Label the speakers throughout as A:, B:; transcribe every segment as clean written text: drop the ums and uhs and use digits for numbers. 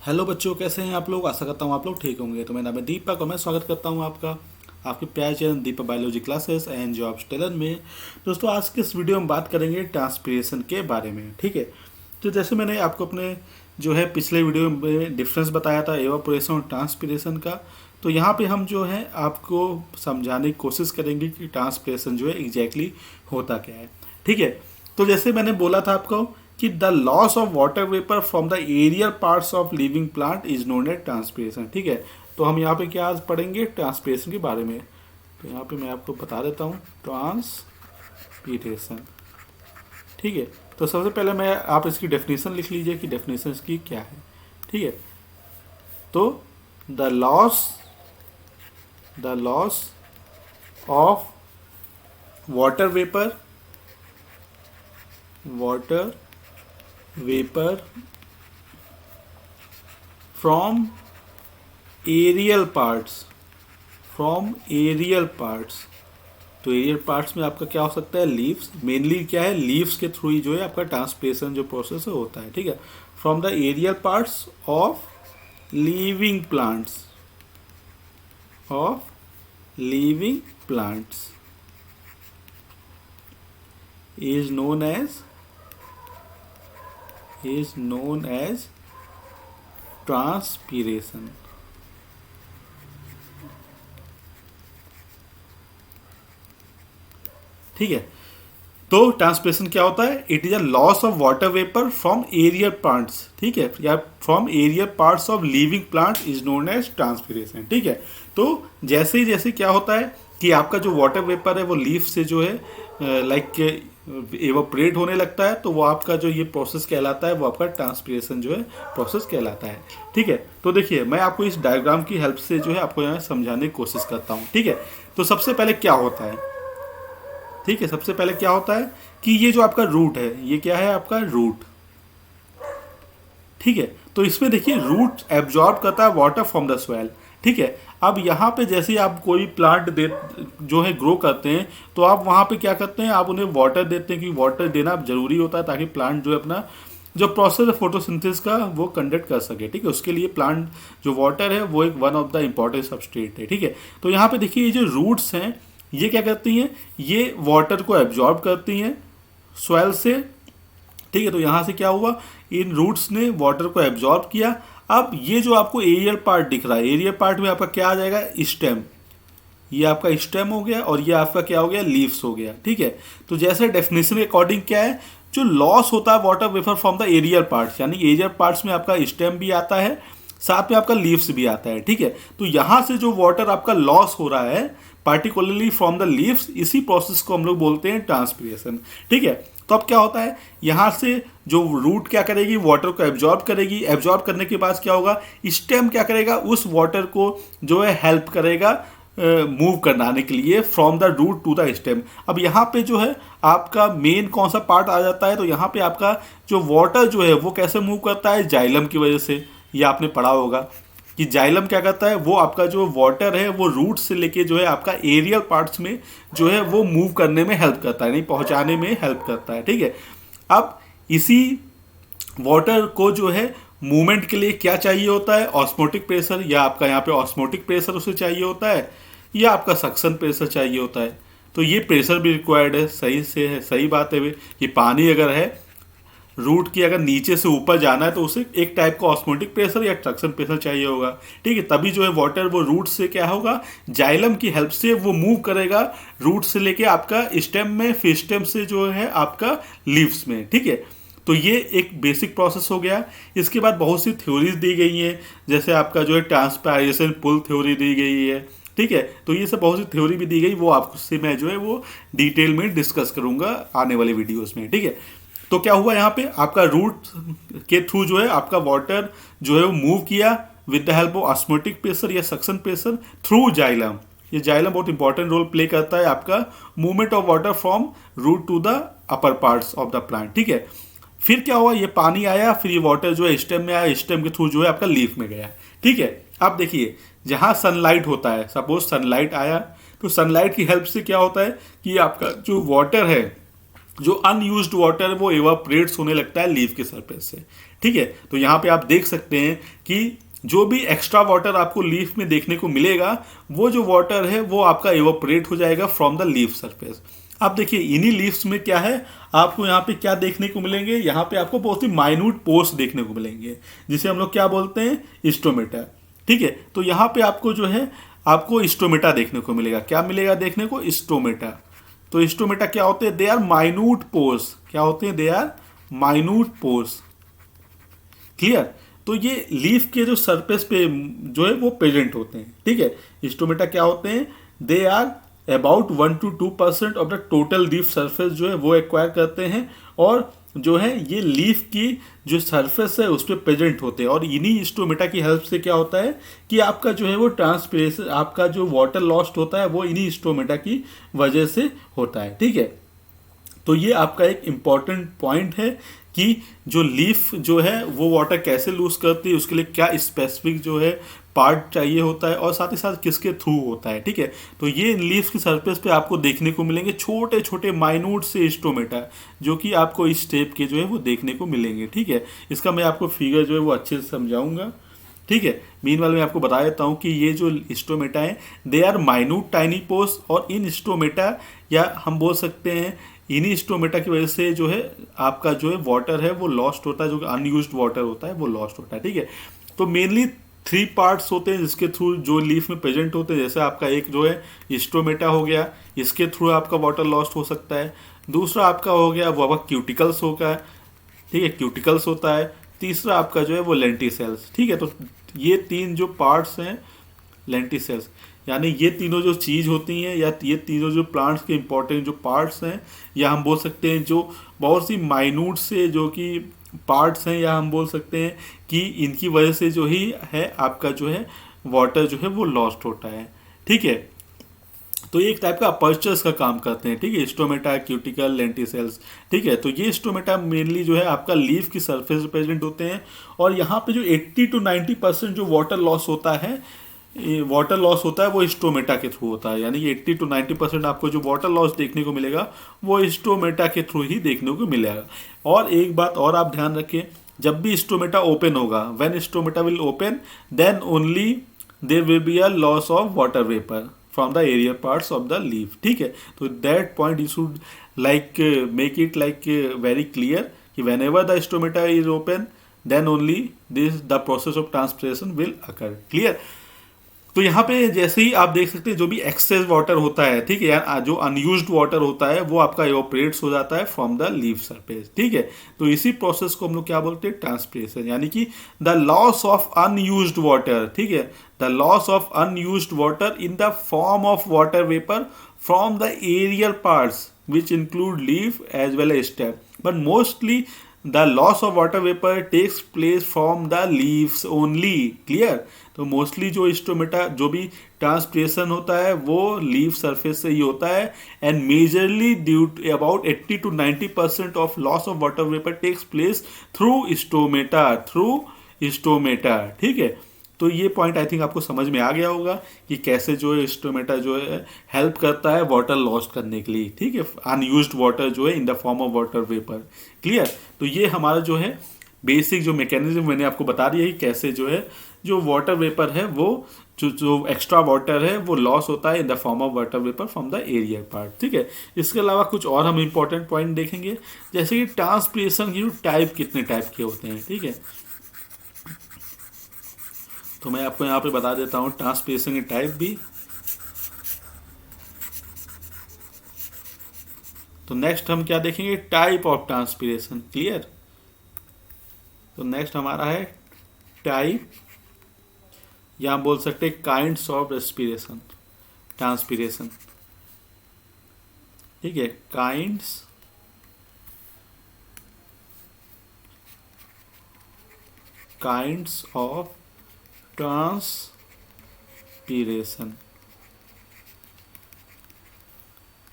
A: Hello बच्चों, कैसे हैं आप लोग। आशा करता हूँ आप लोग ठीक होंगे। तो मेरा नाम है दीपक और मैं स्वागत करता हूँ आपका आपके प्यारे channel Deepak biology classes and jobs tailor में। दोस्तों, आज के इस वीडियो में बात करेंगे ट्रांसपीरेशन के बारे में। ठीक है, तो जैसे मैंने आपको अपने जो है पिछले वीडियो में डिफरेंस बताया था एवापोरेशन और ट्रांसपीरेशन का, तो यहाँ पे हम जो है आपको समझाने की कोशिश करेंगे कि ट्रांसपीरेशन जो है एग्जैक्टली होता क्या है। ठीक है, तो जैसे मैंने बोला था आपको कि the loss of water vapour from the aerial parts of living plant is known as transpiration. ठीक है, तो हम यहाँ पे क्या आज पढ़ेंगे ट्रांसपीरेशन के बारे में। तो यहाँ पे मैं आपको बता देता हूँ ट्रांसपीरेशन। ठीक है, तो सबसे पहले मैं आप इसकी डेफिनेशन लिख लीजिए कि डेफिनेशन इसकी क्या है। ठीक है, तो the loss of water vapour from aerial parts तो एरियल पार्ट्स में आपका क्या हो सकता है, लीव्स। मेनली क्या है, लीव्स के थ्रू ही जो है आपका ट्रांसपीरेशन जो प्रोसेस है होता है। ठीक है, from the aerial parts of living plants is known as transpiration. ठीक है, तो ट्रांसपीरेशन क्या होता है, it is a loss of water vapour from aerial plants. ठीक है, या from aerial parts of living plant is known as transpiration. ठीक है, तो जैसे क्या होता है कि आपका जो वाटर वेपर है वो लीफ से जो है लाइक एवोपरेट होने लगता है, तो वो आपका जो ये प्रोसेस कहलाता है वो आपका ट्रांसपीरेशन जो है प्रोसेस कहलाता है। ठीक है, तो देखिए मैं आपको इस डायग्राम की हेल्प से जो है आपको यहाँ समझाने की कोशिश करता हूँ। ठीक है, तो सबसे पहले क्या होता है, ठीक है, सबसे पहले क्या होता है कि ये जो आपका रूट है, ये क्या है आपका रूट। ठीक है, तो इसमें देखिए रूट एब्जॉर्ब करता है वाटर फ्रॉम द सॉइल। ठीक है, अब यहाँ पे जैसे आप कोई प्लांट दे जो है ग्रो करते हैं, तो आप वहाँ पे क्या करते हैं, आप उन्हें वाटर देते हैं, क्योंकि वाटर देना जरूरी होता है ताकि प्लांट जो है अपना जो प्रोसेस है फोटोसिंथेसिस का वो कंडक्ट कर सके। ठीक है, उसके लिए प्लांट जो वाटर है वो एक one of the important substrate है। ठीक है, तो यहाँ पे देखिए ये जो रूट्स हैं ये क्या करती हैं, ये वाटर को एब्जॉर्ब करती हैं सॉइल से। ठीक है, तो यहाँ से क्या हुआ, इन रूट्स ने वाटर को एब्जॉर्ब किया। अब ये जो आपको एरियल पार्ट दिख रहा है, एरियल पार्ट में आपका क्या आ जाएगा, स्टेम। ये आपका स्टेम हो गया और ये आपका क्या हो गया, लीव्स हो गया। ठीक है, तो जैसे डेफिनेशन के अकॉर्डिंग क्या है, जो लॉस होता है water vapour from the aerial parts, यानी एरियल पार्ट्स में आपका स्टेम भी आता है, साथ में आपका लीव्स भी आता है। ठीक है, तो यहाँ से जो वाटर आपका लॉस हो रहा है पार्टिकुलरली फ्रॉम द लीव्स, इसी प्रोसेस को हम लोग बोलते हैं ट्रांसपीरेशन। ठीक है, तो अब क्या होता है, यहाँ से जो रूट क्या करेगी, वाटर को एब्जॉर्ब करेगी। एब्जॉर्ब करने के बाद क्या होगा, स्टेम क्या करेगा, उस वाटर को जो है हेल्प करेगा मूव कराने के लिए from the root to the stem. अब यहाँ पे जो है आपका मेन कौन सा पार्ट आ जाता है, तो यहाँ पे आपका जो वाटर जो है वो कैसे मूव करता है, जाइलम की वजह से। ये आपने पढ़ा होगा कि जाइलम क्या करता है, वो आपका जो वाटर है वो रूट से लेके जो है आपका एरियल पार्ट्स में जो है वो मूव करने में हेल्प करता है, नहीं पहुंचाने में हेल्प करता है। ठीक है, अब इसी वाटर को जो है मूवमेंट के लिए क्या चाहिए होता है, ऑस्मोटिक प्रेशर, या आपका यहाँ पे ऑस्मोटिक प्रेशर उसे चाहिए होता है, या आपका सक्शन प्रेशर चाहिए होता है। तो ये प्रेशर भी रिक्वायर्ड है, सही से है, सही बात है। ये पानी अगर है रूट की अगर नीचे से ऊपर जाना है तो उसे एक टाइप का ऑस्मोटिक प्रेशर या ट्रक्शन प्रेशर चाहिए होगा। ठीक है, तभी जो है वाटर वो रूट से क्या होगा, जाइलम की हेल्प से वो मूव करेगा रूट से लेके आपका स्टेम में, फिर स्टेम से जो है आपका लीव्स में। ठीक है, तो ये एक बेसिक प्रोसेस हो गया। इसके बाद बहुत सी थ्योरीज दी गई हैं, जैसे आपका जो है ट्रांसपायरेशन पुल थ्योरी दी गई है। ठीक है, तो ये सब बहुत सी थ्योरी भी दी गई, वो आपसे मैं जो है वो डिटेल में डिस्कस करूंगा आने वाले वीडियोस में। ठीक है, तो क्या हुआ, यहाँ पे आपका रूट के थ्रू जो है आपका वाटर जो है वो मूव किया with the help of osmotic pressure या सक्शन प्रेशर थ्रू जाइलम। ये जाइलम बहुत इंपॉर्टेंट रोल प्ले करता है आपका movement of water from root to the upper parts of the plant. ठीक है, फिर क्या हुआ, ये पानी आया, फिर ये वाटर जो है स्टेम में आया, स्टेम के थ्रू जो है आपका लीफ में गया। ठीक है, अब देखिए जहाँ सनलाइट होता है, सपोज सनलाइट आया, तो सनलाइट की हेल्प से क्या होता है कि आपका जो वाटर है जो अनयूज्ड वाटर है वो एवापोरेट्स होने लगता है लीफ के सरफेस से। ठीक है, तो यहाँ पे आप देख सकते हैं कि जो भी एक्स्ट्रा वाटर आपको लीफ में देखने को मिलेगा, वो जो वाटर है वो आपका एवापोरेट हो जाएगा फ्रॉम द लीफ सरफेस। अब देखिए इन्हीं लीव्स में क्या है, आपको यहाँ पे क्या देखने को मिलेंगे, यहाँ पे आपको बहुत ही माइन्यूट पोर्स देखने को मिलेंगे, जिसे हम लोग क्या बोलते हैं, स्टोमेटा। ठीक है, तो यहाँ पे आपको जो है आपको स्टोमेटा देखने को मिलेगा। क्या मिलेगा देखने को, स्टोमेटा। तो स्टोमेटा क्या होते हैं, दे आर माइन्यूट पोर्स। क्या होते हैं, they are minute pores. Clear. तो ये लीफ के जो सरफेस पे जो है वो प्रेजेंट होते हैं। ठीक है, स्टोमेटा क्या होते हैं, they are about 1 to 2% of the total leaf surface जो है वो एक्वायर करते हैं, और जो है ये लीफ की जो सरफेस है उस पर प्रेजेंट होते हैं। और इन्हीं स्टोमेटा की हेल्प से क्या होता है कि आपका जो है वो ट्रांसपिरेशन, आपका जो वाटर लॉस्ट होता है वो इन्हीं स्टोमेटा की वजह से होता है। ठीक है, तो ये आपका एक इम्पॉर्टेंट पॉइंट है कि जो लीफ जो है वो वाटर कैसे लूज करती है, उसके लिए क्या स्पेसिफिक जो है पार्ट चाहिए होता है, और साथ ही साथ किसके थ्रू होता है। ठीक है, तो ये लीफ की सरफेस पे आपको देखने को मिलेंगे छोटे छोटे माइन्यूट से स्टोमेटा, जो कि आपको इस स्टेप के जो है वो देखने को मिलेंगे। ठीक है, इसका मैं आपको फिगर जो है वो अच्छे से समझाऊंगा। ठीक है, मीनवाइल मैं आपको बता देता हूँ कि ये जो स्टोमेटा है they are minute tiny pores, और इन स्टोमेटा या हम बोल सकते हैं इन्हीं स्टोमेटा की वजह से जो है आपका जो है वाटर है वो लॉस्ट होता है, जो अनयूज्ड वाटर होता है वो लॉस्ट होता है। ठीक है, तो मेनली 3 पार्ट्स होते हैं जिसके थ्रू जो लीफ में प्रेजेंट होते हैं। जैसे आपका एक जो है स्टोमेटा हो गया, इसके थ्रू आपका वाटर लॉस्ट हो सकता है। दूसरा आपका हो गया वो आपका क्यूटिकल्स होगा। ठीक है, क्यूटिकल्स होता है। तीसरा आपका जो है वो लेंटिसेल्स। ठीक है, तो ये 3 जो पार्ट्स हैं लेंटिसेल्स, यानी ये तीनों जो चीज़ होती हैं, या ये तीनों जो प्लांट्स के इंपॉर्टेंट जो पार्ट्स हैं, या हम बोल सकते हैं जो बहुत सी माइन्यूट से जो कि पार्ट्स हैं, या हम बोल सकते हैं कि इनकी वजह से जो ही है आपका जो है वाटर जो है वो लॉस्ट होता है। ठीक है, तो ये एक टाइप का अपर्चर्स का काम करते हैं। ठीक है, स्टोमेटा, क्यूटिकल, लेंटिसेल्स। ठीक है, तो ये स्टोमेटा मेनली जो है आपका लीफ की सरफेस प्रेजेंट होते हैं, और यहाँ पे जो 80 to 90% जो वाटर लॉस होता है, वाटर लॉस होता है वो स्टोमेटा के थ्रू होता है। यानी कि 80 to 90% आपको जो वाटर लॉस देखने को मिलेगा वो स्टोमेटा के थ्रू ही देखने को मिलेगा। और एक बात और आप ध्यान रखें, जब भी स्टोमेटा ओपन होगा, when stomata will open then only there will be a loss of water vapour from the aerial parts of the leaf. ठीक है, तो that point you should like make it like very clear कि whenever the stomata is open then only this the process of transpiration will occur. Clear. तो यहाँ पे जैसे ही आप देख सकते हैं जो भी एक्सेस वाटर होता है, ठीक है, जो अनयूज्ड वाटर होता है वो आपका इवापोरेट्स हो जाता है फ्रॉम द लीफ सरफेस। ठीक है, तो इसी प्रोसेस को हम लोग क्या बोलते हैं, ट्रांसपिरेशन, यानी कि the loss of unused water. ठीक है, the loss of unused water in the form of water vapour from the aerial parts which include leaf as well as stem, but mostly the loss of water vapor takes place from the leaves only। Clear. तो mostly जो stomata जो भी transpiration होता है वो leaf surface से ही होता है, and majorly due to about 80 to 90% of loss of water vapour takes place through stomata. ठीक है, तो ये पॉइंट आई थिंक आपको समझ में आ गया होगा कि कैसे जो है स्टोमेटा जो है हेल्प करता है वाटर लॉस करने के लिए। ठीक है, अनयूज्ड वाटर जो है इन the form of water vapour. Clear. तो ये हमारा जो है बेसिक जो मैकेनिज्म मैंने आपको बता दिया कि कैसे जो है जो वाटर वेपर है वो जो एक्स्ट्रा वाटर है वो लॉस होता है इन the form of water vapour from the arrear part. ठीक है, इसके अलावा कुछ और हम इंपॉर्टेंट पॉइंट देखेंगे, जैसे कि ट्रांसपिरेशन की टाइप कितने टाइप के होते हैं। ठीक है, तो मैं आपको यहाँ पे बता देता हूँ ट्रांसपिरेशन की टाइप भी। तो नेक्स्ट हम क्या देखेंगे, टाइप ऑफ ट्रांसपिरेशन। क्लियर। तो नेक्स्ट हमारा है टाइप, या हम बोल सकते हैं काइंड्स ऑफ रेस्पिरेशन, ट्रांसपिरेशन। ठीक है, काइंड्स ऑफ ट्रांसपिरेशन।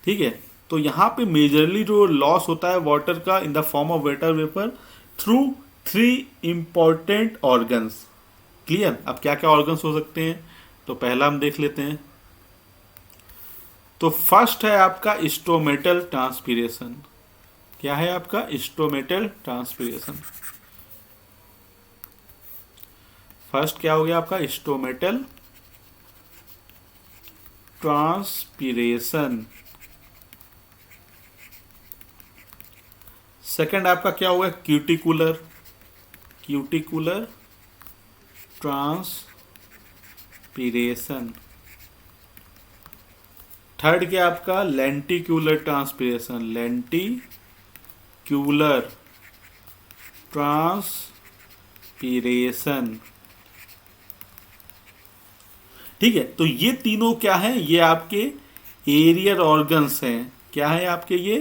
A: ठीक है, तो यहाँ पे मेजरली जो लॉस होता है वाटर का इन the form of water vapour through 3 important organs. Clear. अब क्या क्या ऑर्गन्स हो सकते हैं, तो पहला हम देख लेते हैं। तो फर्स्ट है आपका स्टोमेटल ट्रांसपिरेशन। क्या है आपका स्टोमेटल ट्रांसपीरेशन। फर्स्ट क्या हो गया आपका स्टोमेटल ट्रांसपीरेशन। सेकंड आपका क्या होगा क्यूटिकुलर, क्यूटिकुलर ट्रांसपीरेशन। थर्ड क्या आपका लेंटिक्यूलर ट्रांसपीरेशन, लेंटिक्यूलर ट्रांसपीरेशन। ठीक है, तो ये तीनों क्या है, ये आपके एरियल ऑर्गन्स हैं। क्या है आपके ये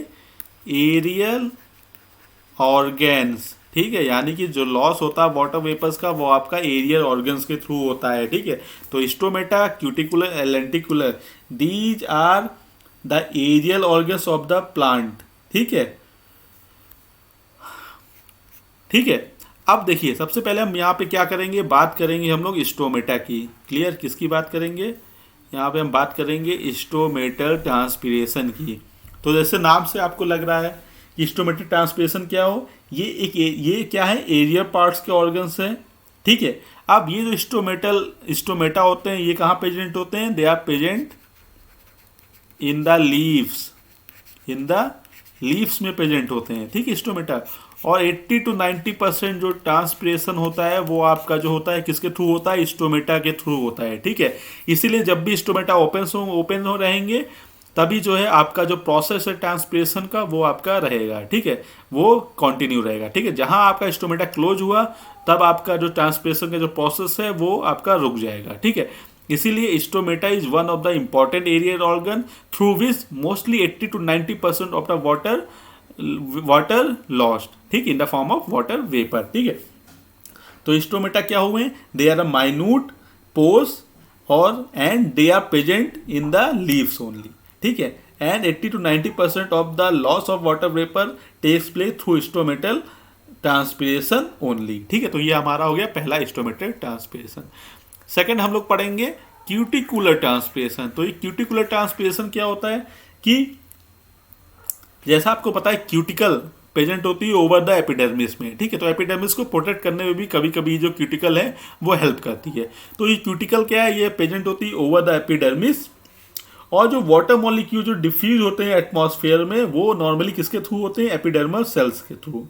A: एरियल ऑर्गन्स। ठीक है, यानी कि जो लॉस होता है वाटर वेपर्स का वो आपका एरियल ऑर्गन्स के थ्रू होता है। ठीक है, तो stomata, cuticular, lenticular, these are the aerial organs of the plant. ठीक है, ठीक है। अब देखिए सबसे पहले हम यहाँ पे क्या करेंगे, बात करेंगे हम लोग स्टोमेटा की। क्लियर, किसकी बात करेंगे, यहाँ पे हम बात करेंगे स्टोमेटल ट्रांसपीरेशन की। तो जैसे नाम से आपको लग रहा है कि स्टोमेटल ट्रांसपीरेशन क्या हो, ये क्या है एरियर पार्ट्स के ऑर्गन्स हैं। ठीक है, अब ये जो स्टोमेटा होते हैं ये कहाँ प्रेजेंट होते हैं, they are present in the leaves, in the leaves में प्रेजेंट होते हैं। ठीक है, स्टोमेटा। और 80 to 90% जो ट्रांसपीरेशन होता है वो आपका जो होता है किसके थ्रू होता है, स्टोमेटा के थ्रू होता है। ठीक है, इसीलिए जब भी स्टोमेटा ओपन हो रहेंगे तभी जो है आपका जो प्रोसेस है ट्रांसपीरेशन का वो आपका रहेगा। ठीक है, वो कंटिन्यू रहेगा। ठीक है, जहां आपका स्टोमेटा क्लोज हुआ तब आपका जो ट्रांसपीरेशन का जो प्रोसेस है वो आपका रुक जाएगा। ठीक है, इसीलिए stomata is one of the important aerial organ through which mostly 80 to 90% of the water lost, ठीक, in the form of water vapour. ठीक है, तो स्टोमेटा क्या हुए, they are a minute pores और and they are present in the leaves only. ठीक है, and 80 to 90% of the loss of water vapour takes place through stomatal transpiration only. ठीक है, तो ये हमारा हो गया पहला स्टोमेटल ट्रांसपीरेशन। सेकंड हम लोग पढ़ेंगे क्यूटिकुलर ट्रांसपीरेशन। तो ये क्यूटिकुलर ट्रांसपीरेशन क्या होता है कि जैसा आपको पता है क्यूटिकल प्रेजेंट होती है ओवर द एपिडर्मिस में। ठीक है, तो एपिडर्मिस को प्रोटेक्ट करने में भी कभी कभी जो क्यूटिकल है वो हेल्प करती है। तो ये क्यूटिकल क्या है, ये प्रेजेंट होती है ओवर द एपिडर्मिस। और जो वाटर मॉलिक्यूल जो डिफ्यूज होते हैं एटमॉस्फेयर में वो नॉर्मली किसके थ्रू होते हैं, एपिडर्मल सेल्स के थ्रू।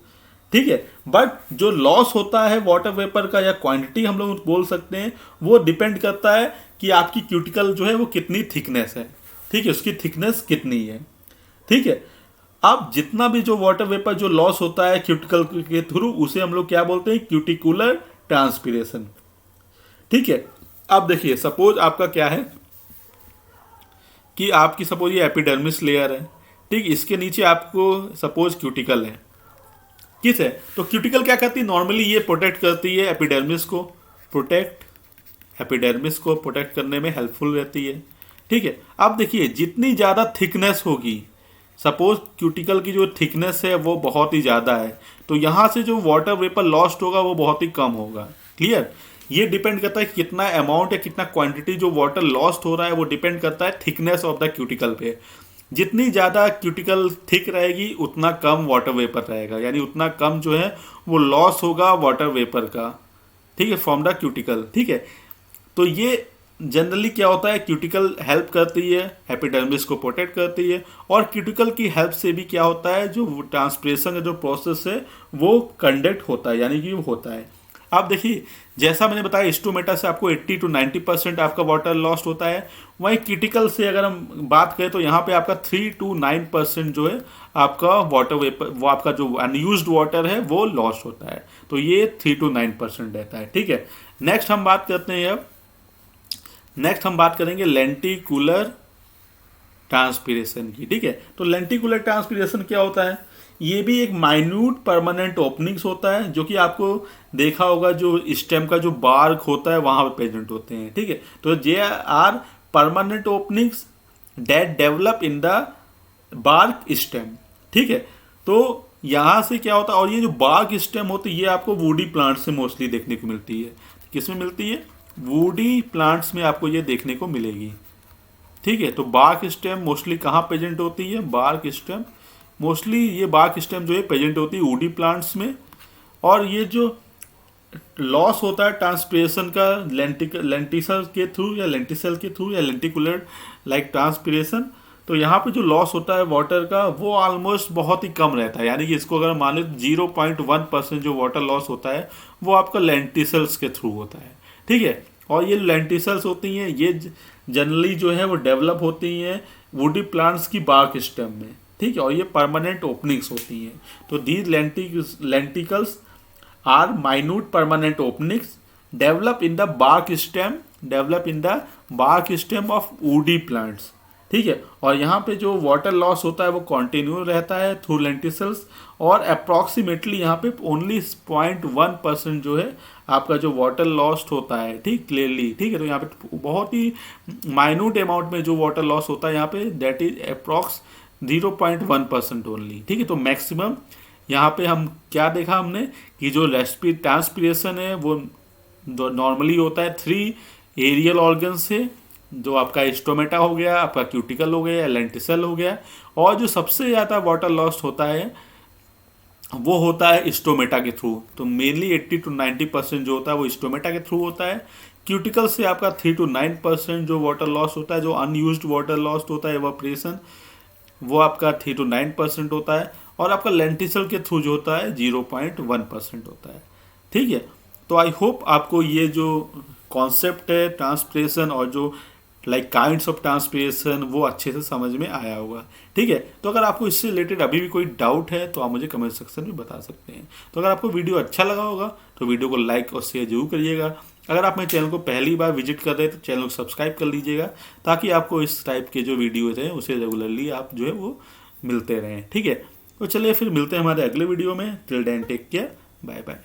A: ठीक है, बट जो लॉस होता है वाटर वेपर का या क्वांटिटी हम लोग बोल सकते हैं वो डिपेंड करता है कि आपकी क्यूटिकल जो है वो कितनी थिकनेस है। ठीक है, उसकी थिकनेस कितनी है। ठीक है, अब जितना भी जो वाटर वेपर जो लॉस होता है क्यूटिकल के थ्रू उसे हम लोग क्या बोलते हैं, क्यूटिकुलर ट्रांसपीरेशन। ठीक है, अब देखिए सपोज आपका क्या है कि आपकी सपोज ये एपिडर्मिस लेयर है। ठीक, इसके नीचे आपको सपोज क्यूटिकल है। किस है, तो क्यूटिकल क्या करती है, नॉर्मली ये प्रोटेक्ट करती है एपिडर्मिस को, एपिडर्मिस को प्रोटेक्ट करने में हेल्पफुल रहती है। ठीक है, अब देखिए जितनी ज़्यादा थिकनेस होगी, सपोज क्यूटिकल की जो थिकनेस है वो बहुत ही ज़्यादा है तो यहाँ से जो वाटर वेपर लॉस्ट होगा वो बहुत ही कम होगा। क्लियर, ये डिपेंड करता है कितना अमाउंट या कितना क्वांटिटी जो वाटर लॉस्ट हो रहा है वो डिपेंड करता है थिकनेस ऑफ द क्यूटिकल पे। जितनी ज़्यादा क्यूटिकल थिक रहेगी उतना कम वाटर वेपर रहेगा, यानी उतना कम जो है वो लॉस होगा वाटर वेपर का। ठीक है, फ्रॉम द क्यूटिकल। ठीक है, तो ये जनरली क्या होता है, क्यूटिकल हेल्प करती है, एपिडर्मिस को प्रोटेक्ट करती है और क्यूटिकल की हेल्प से भी क्या होता है जो ट्रांसपीरेशन का जो प्रोसेस है वो कंडक्ट होता है, यानी कि होता है। आप देखिए जैसा मैंने बताया स्टोमेटा से आपको 80 to 90% आपका वाटर लॉस्ट होता है, वहीं क्यूटिकल से अगर हम बात करें तो यहाँ पे आपका 3 to 9% जो है आपका वाटर वेपर, वो आपका जो अनयूज्ड वाटर है वो लॉस्ट होता है। तो ये 3 to 9% रहता है। ठीक है, नेक्स्ट हम बात करते हैं, अब नेक्स्ट हम बात करेंगे लेंटिकुलर ट्रांसपीरेशन की। ठीक है, तो लेंटिकुलर ट्रांसपीरेशन क्या होता है, ये भी एक माइन्यूट परमानेंट ओपनिंग्स होता है जो कि आपको देखा होगा जो स्टेम का जो बार्क होता है वहां पे प्रेजेंट होते हैं। ठीक है, तो they are permanent openings that develop in the bark stem. ठीक है, तो यहाँ से क्या होता है, और ये जो बार्क स्टेम होती है ये आपको वुडी प्लांट से मोस्टली देखने को मिलती है। किसमें मिलती है, वुडी प्लांट्स में आपको ये देखने को मिलेगी। ठीक है, तो बार्क स्टेम मोस्टली कहाँ प्रेजेंट होती है, बार्क स्टेम मोस्टली ये बार्क स्टेम जो है प्रेजेंट होती है वुडी प्लांट्स में। और ये जो लॉस होता है ट्रांसपिरेशन का लेंटिसल के थ्रू या लेंटिसल के थ्रू या लेंटिकुलर लाइक ट्रांसपिरेशन, तो यहाँ पे जो लॉस होता है वाटर का वो ऑलमोस्ट बहुत ही कम रहता है। यानी कि इसको अगर मान लो 0.1% जो वाटर लॉस होता है वो आपका लेंटिसल्स के थ्रू होता है, ठीक है। और ये लेंटिसल्स होती हैं, ये जनरली जो है वो डेवलप होती हैं वुडी प्लांट्स की बार्क स्टेम में, ठीक है। और ये परमानेंट ओपनिंग्स होती हैं। तो these lenticels are minute permanent openings develop in the bark stem of woody plants, ठीक है। और यहाँ पे जो वाटर लॉस होता है वो कंटिन्यू रहता है थ्रू लेंटिसल्स, और अप्रॉक्सीमेटली यहाँ पे ओनली 0.1% जो है आपका जो वाटर लॉस्ट होता है, ठीक, क्लियरली, ठीक है। तो यहाँ पे बहुत ही माइन्यूट अमाउंट में जो वाटर लॉस होता है यहाँ पे दैट इज अप्रॉक्स 0.1% ओनली, ठीक है। तो मैक्सिमम यहाँ पे हम क्या देखा हमने कि जो ट्रांसपिरेशन है वो नॉर्मली होता है 3 एरियल ऑर्गन से, जो आपका स्टोमेटा हो गया, आपका क्यूटिकल हो गया, लेंटिसल हो गया। और जो सबसे ज़्यादा वाटर लॉस होता है वो होता है स्टोमेटा के थ्रू। तो मेनली 80 to 90% जो होता है वो स्टोमेटा के थ्रू होता है। क्यूटिकल से आपका 3 to 9% जो वाटर लॉस होता है, जो अनयूज्ड वाटर लॉस होता है एवापोरेशन, वो आपका 3 to 9% होता है। और आपका लेंटिसल के थ्रू जो होता है 0.1% होता है, ठीक है। तो आई होप आपको ये जो कॉन्सेप्ट है ट्रांसपिरेशन और जो लाइक काइंड्स ऑफ ट्रांसपिरेशन वो अच्छे से समझ में आया होगा, ठीक है। तो अगर आपको इससे रिलेटेड अभी भी कोई डाउट है तो आप मुझे कमेंट सेक्शन में बता सकते हैं। तो अगर आपको वीडियो अच्छा लगा होगा तो वीडियो को लाइक और शेयर जरूर करिएगा। अगर आप मेरे चैनल को पहली बार विजिट कर रहे हैं तो चैनल को सब्सक्राइब कर लीजिएगा, ताकि आपको इस टाइप के जो वीडियोज़ हैं उसे रेगुलरली आप जो है वो मिलते रहें, ठीक है। तो चलिए फिर मिलते हैं हमारे अगले वीडियो में। Till then take care, bye bye.